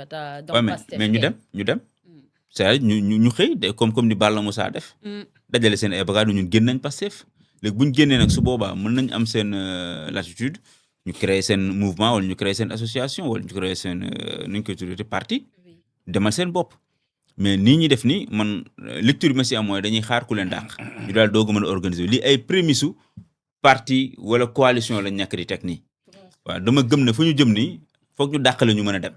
dans Pastef mais ñu dem c'est ñu xëy comme ni Balla Moussa def dajale seen ay bagages ñun génn nañ Pastef léegi bu ñu génnee nag su boobaa mën nañ am seen latitude ñu créer seen mouvement wala ñu créer seen association wala ñu créer seen nu ñu koy tuddee parti demal seen bopp mais nii ñi def ni man lecture bi ma si am mooy dañuy xaar ku leen dàq ñu daal doog a mën a organiser lii ay prémisse u parti wala coalition lañ ñàkk di teg nii waaw dama gëm ne fu ñu jëm nii foog ñu dàqale ñu mën a dem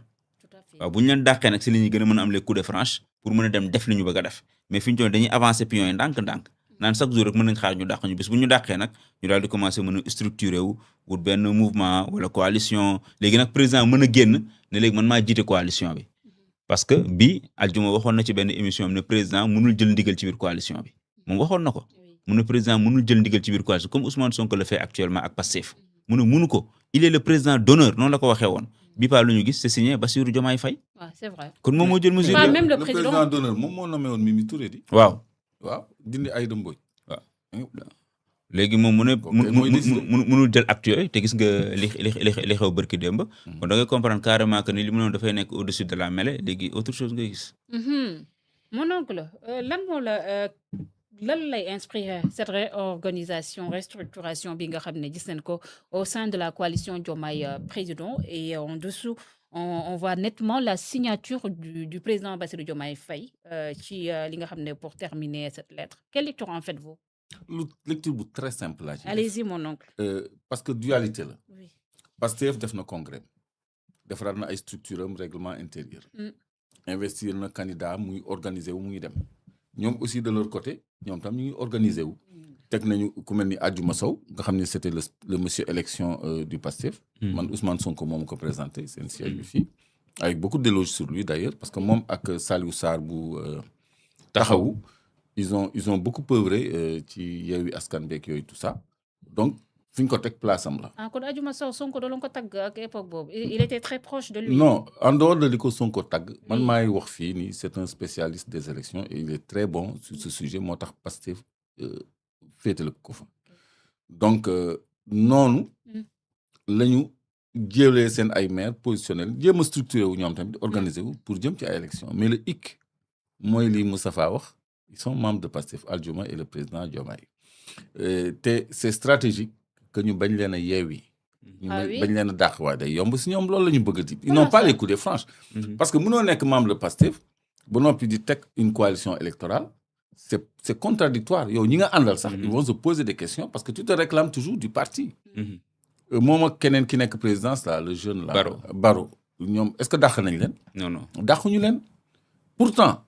waaw bu ñu leen dàqee nag si li ñuy gën a mën a am les coups de franche pour mën a dem def li ñu bëgg a def mais fi ñu toll dañuy avancer pion yi ndànk-ndànk naan chaque jour rek mën nañ xaar ñu dàq ñu bis bu ñu dàqee nag ñu daal di commencer mën a structurer wu wut benn mouvement wala coalition léegi nag président mën a génn ne léegi man maa jiite coalition bi parce que bii aljuma waxoon na ci benn émission am ne président mënul jël ndigal ci biir coalition bi moom waxoon na ko mu ne président mënul jël ndigal ci biir coalition comme Ousmane Sonko le fait actuellement ak Pastef mu ne mënu ko il est le président d'honneur noonu la ko waxee woon bi pa lu ñu gis c'est signé Bassirou Diomaye Faye. waaw c'est vrai kon moom moo jël mesure pas même le président d'honneur moom moo nommé woon Mimi Touré di. waaw dindi Aïda Mbodj. waaw léegi moom mu ne mënul jël acte yooyu te gis nga li xew bërki démb. kon da ngay comprendre carrément que ni li mu noonu dafay nekk au-dessus de la mêlée léegi autre chose ngay gis. mon oncle lan lay inspiré cette réorganisation restructuration bi nga xam ne gis nañ ko au sein de la coalition Diomaye président et en dessous on voit nettement la signature du président Bassirou Diomaye Faye ci li nga xam ne pour terminer cette lettre quelle lecture en faites-vous? Lecture bu très simple là. Allez-y mon oncle. Parce que dualité la. Oui. Pastef def na congrès defaraat na ay structure am règlement intérieur. Investir na candidat muy organiser wu muy dem. ñoom aussi de leur côté ñoom tam ñu ngi organiser wu. teg nañu ku mel ni Adjuma Sow nga xam ne c'était le monsieur élection du Pastef. man Ousmane Sonko moom ko présenté seen siège bi fii. avec beaucoup d'éloges sur lui d'ailleurs parce que moom ak Saliou Sarr bu taxawu. ils ont beaucoup œuvré ci Yewwi Askan beeg yooyu tout ça donc fi ñu ko teg place am la. kon Adjuma Sow Sonko doon ko tagg ak époque boobu il était très proche de lui. non en dehors de li ko Sonko tagg man maay wax fii nii c'est un spécialiste des élections et il est très bon sur ce sujet moo tax Pastef féetale ko fa. donc noonu la ñu jëlee seen ay maires positionnels jéem a structuré wu ñoom tamit organiser wu pour jëm ci ay élections mais le hic mooy li Moustapha wax. Ils sont membres de Pastef Aldiouma et le président Diomaye te c'est stratégique que ñu bañ leen a yeewi. ñu bañ leen a dàq waaye day yomb si ñoom loolu la ñu bëgg a di. ils n'ont pas les coups de franche. parce que mënoo nekk membre de Pastef ba noppi di teg une coalition électorale c'est contradictoire yow ñi nga àndal sax. ils vont se poser des questions parce que tu te réclames toujours du parti. moom ak keneen ki nekk présidence là le jeune là. Barrow ñoom est-ce que dàq nañ leen. non dàquñu leen pourtant.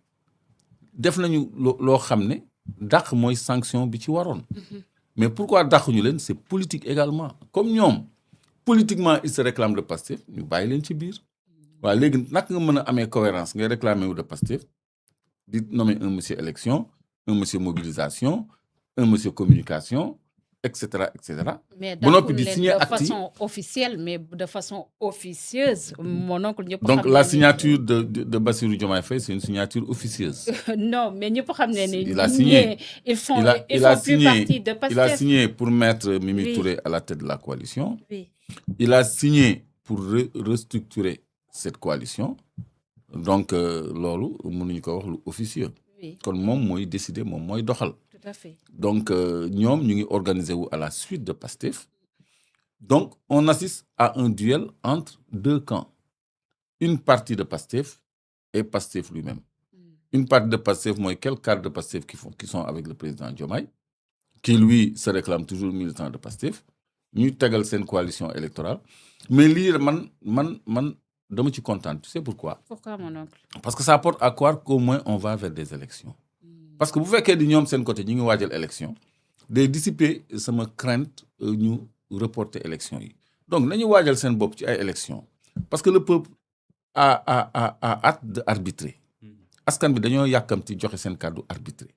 def nañu loo xam ne dàq mooy sanction bi ci waroon mais pourquoi dàquñu leen c'est politique également comme ñoom politiquement ils se réclament de Pastef ñu bàyyi leen ci biir waaw léegi naka nga mën a amee cohérence ngay réclamer wu de Pastef di nommer un monsieur élection un monsieur mobilisation un monsieur communication et cetera et cetera. mais ba noppi di signer de façon officielle mais de façon officieuse. mon oncle ñëpp donc la signature de Bassirou Diomaye Faye c'est une signature officieuse. non mais ñëpp xam ne ni. il a signé ils font plus partie de Pastef. il a signé pour mettre Mimi Touré à la tête de la coalition. Oui. Il a signé pour restructurer cette coalition donc loolu mënuñu ko wax lu officieux. Oui. kon moom mooy décider moom mooy doxal. Tout à fait. Donc, ñoom ñu ngi organiser wu à la suite de Pastef. Donc, on assiste à un duel entre deux camps. Une partie de Pastef et Pastef lui-même. Une partie de Pastef, mooy quelques cadres de Pastef qui sont avec le président Diomaye, qui lui se réclame toujours militant de Pastef. ñu tegal seen coalition électorale. Mais lii man dama ci kontaan. Tu sais pourquoi? Pourquoi mon oncle? Parce que ça porte à croire qu'au moins on va vers des élections. Parce que bu fekkee di ñoom seen côté ñi ngi waajal élection day dissiper sama crainte ñu reporter élection yi donc nañu waajal seen bopp ci ay élection parce que le peuple a hâte de arbitrer askan bi dañoo yàkkamti joxe seen kàddu arbitrer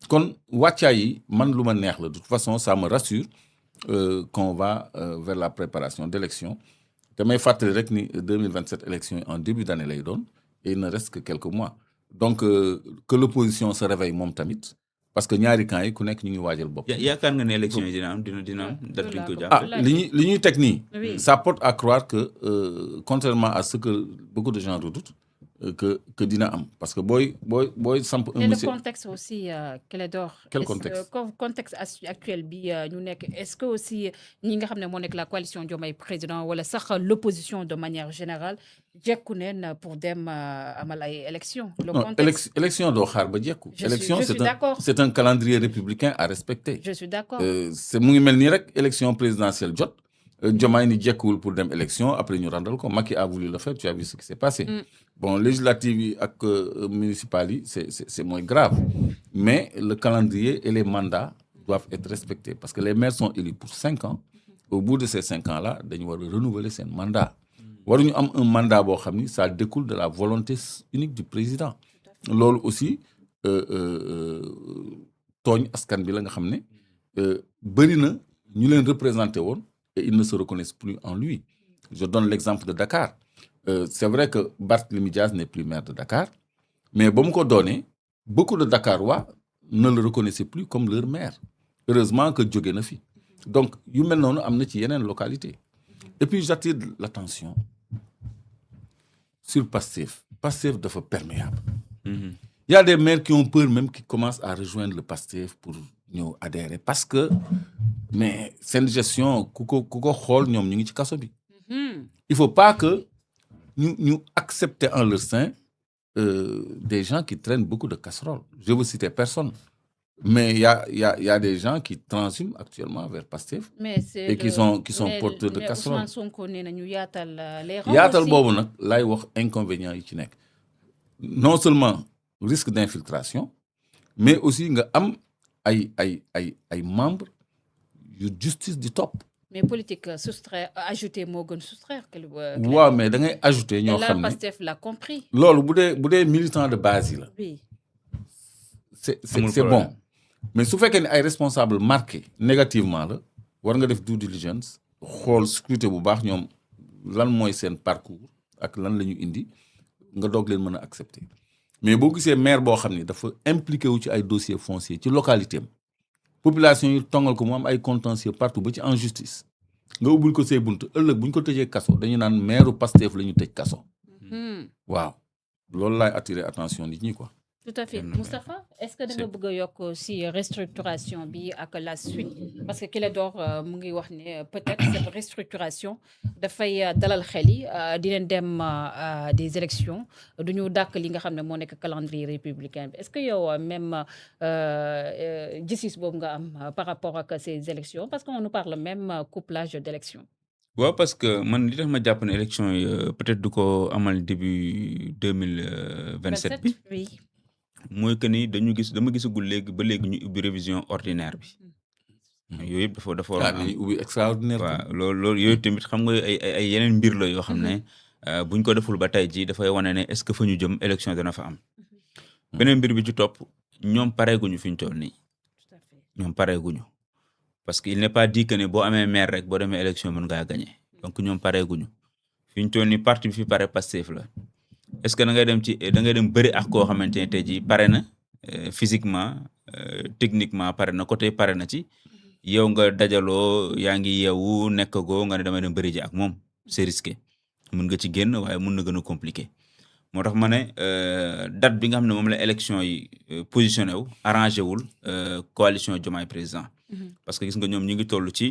kon wàccaay yi man lu ma neex la de toute façon ça me rassure qu'on va vers la préparation d'élection te may fàttali rek ni 2027 élection yi en début d'année lay doon et il ne reste que quelques mois. Donc, que l'opposition se réveille moom tamit parce que ñaari camps yi ku nekk ñu ngi waajal bopp. yaakaar nga ne élection yi dina am date bi ñu ko jàpp. li ñuy teg nii. Oui. ça porte à croire que contrairement à ce que beaucoup de gens redoutent que dina am parce que booy samp un et monsieur. le contexte aussi Clédor. Quel contexte contexte actuel bi ñu nekk est-ce que aussi ñi nga xam ne moo nekk la coalition Diomaye président wala sax l'opposition de manière générale jekku neen pour dem amal ay élections. le contexte élection doo xaar ba jekku. élection c'est un calendrier républicain à respecter. je suis d'accord. c'est mu ngi mel nii rek élection présidentielle jot. Diomaye ni jekkuwul pour dem élection après ñu randal ko Macky a voulu le faire tu as vu ce qui s'est passé. Bon législative yi ak municipal yi c'est moins grave mais le calendrier et les mandats doivent être respectés parce que les maires sont élus pour 5 ans au bout de ces 5 ans là dañu war a renouveler seen mandat waruñu am un mandat boo xam ni ça découle de la volonté unique du président loolu aussi tooñ askan bi la nga xam ne bëri na ñu leen représenté woon et ils ne se reconnaissent plus en lui. Je donne l'exemple de Dakar. C'est vrai que Barthélémy Diaz n'est plus maire de Dakar, mais bon ko donné, beaucoup de Dakarois ne le reconnaissaient plus comme leur maire. Heureusement que jóge na fi. Donc yu mel noonu am na ci yeneen localité. Et puis j'attire l'attention sur Pastef. Pastef dafa perméable. Il y a des maires qui ont peur même qui commencent à rejoindre le Pastef pour ñëw adhérer parce que mais seen gestion ku ko xool ñoom ñu ngi ci kaso bi. Il faut pas que ñu accepter en leur sein des gens qui traînent beaucoup de casseroles. Je veux citer personne. Mais il y a des gens qui transhument actuellement vers Pastef. Et qui sont porteurs de casseroles. Ousmane Sonko nee na ñu yaatal les rangs yaatal boobu nag laay wax inconvénients yi ci nekk. Non seulement risque d'infiltration mais aussi nga am ay membres yu justice di topp. mais politique ajouter moo gën soustraire. waaw mais da ngay ajouter ñoo xam ne Pastef l'a compris. loolu bu dee militant de base yi la. oui. c'est bon mais su fekkee ne ay responsables marqués négativement la war nga def due diligence xool scruter bu baax ñoom lan mooy seen parcours ak lan la ñu indi nga doog leen mën a accepter mais boo gisee maire boo xam ne dafa impliqué wu ci ay dossiers fonciers ci localité am population yi tongal ko mu am ay contentieux partout ba ci en justice nga ubbil ko say bunt ëllëg bu ñu ko tëjee kaso dañu naan maire Pastef la ñu tëj kaso. waaw loolu laay attirer attention nit ñi quoi. tout à fait Moustapha est-ce que da nga bëgg a yokk si restructuration bi ak la suite parce que Clédor mu ngi wax ne peut-être cette restructuration dafay dalal xel yi di leen dem des élections du ñu dàkk li nga xam ne moo nekk calendrier républicain bi est-ce que yow même gis-gis boobu nga am par rapport ak ces élections parce qu'on nous parle même couplage d'élections. waaw parce que man li tax ma jàpp ne élection yi peut-être du ko amal début 2027 bi. oui. mooy que ni dama gisagul ba léegi ñu ubbi révision ordinaire bi. yooyu yëpp dafa war a am ubbi extraordinaire. waaw loolu yooyu tamit xam nga ay yeneen mbir la yoo xam ne buñ ko deful ba tey jii dafay wane ne est-ce que fa ñu jëm élection dana fa am. beneen mbir bi ci topp ñoom pareeguñu fi ñu toll nii. ñoom pareeguñu parce que il n'est pas dit que ne boo amee maire rek boo demee élection mën ngaa gagner donc ñoom pareeguñu fi ñu toll nii parti bi fi pare Pastef la. est-ce que da ngay dem bëri ak koo xamante ne tey jii pare na physiquement techniquement pare na côté pare na ci yow nga dajaloo yaa ngi yeewu nekkagoo nga ne damay dem bëri ji ak moom c'est risqué mun nga ci génn waaye mun na gën a compliqué moo tax ma ne date bi nga xam ne moom la élection yi positionné wu arrangé wul coalition Diomaye président parce que gis nga ñoom ñu ngi toll ci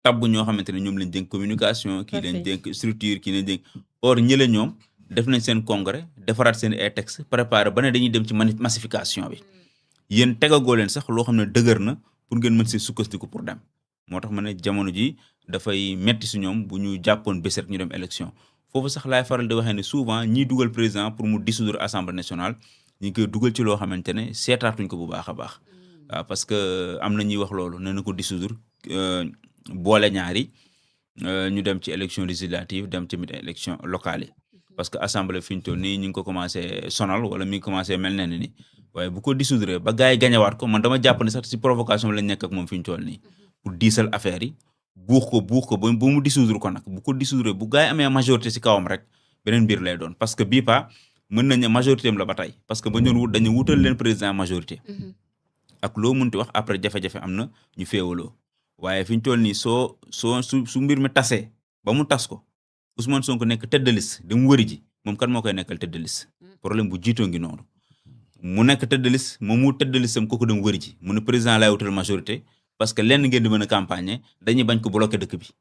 tabb ñoo xamante ne ñoom lañ dénk communication kii lañ dénk structure kii lañ dénk or ñële ñoom def nañ seen congrès defaraat seen ay texte préparé ba ne dañuy dem ci massification bi yéen tegagoo leen sax loo xam ne dëgër na pour ngeen mën si sukkandiku pour dem moo tax ma ne jamono ji dafay metti si ñoom bu ñu jàppoon bés rek ñu dem élection foofu sax laay faral di waxee ne souvent ñiy dugal président pour mu dissoudre assemblée nationale ñu ngi koy dugal ci loo xamante ne seetaatuñ ko bu baax a baax waaw parce que am na ñuy wax loolu nee na ko dissoudre boole ñaari ñu dem ci élection législative dem tamit élection locale yi parce que assemblée fi ñu toll nii ñu ngi ko commencé sonal wala mi ngi commencé mel ne ni waaye bu ko dissoudre ba gars yi gañewaat ko man dama jàpp ne sax ci provocation lañ nekk ak moom fi ñu toll nii pour diisal affaire yi buux ko ba mu dissoudre ko nag bu ko dissoudre bu gars yi amee majorité ci kawam rek beneen mbir lay doon parce que bii pas mën nañ ne majorité am la ba tey parce que ba ñu wut dañu wutal leen président majorité ak loo mënti wax après jafe-jafe am na ñu féewaloo waaye fi ñu toll nii su mbir mi tasee ba mu tas ko Ousmane Sonko nekk tête de liste dem wëri ji moom kan moo koy nekkal tête de liste problème bu jiitoo ngi noonu mu nekk tête de liste moom mu tête de liste am kooku dem wëri ji mu ne président laay wutal majorité parce que lenn ngeen di mën a campagne dañuy bañ ko bloqué dëkk bi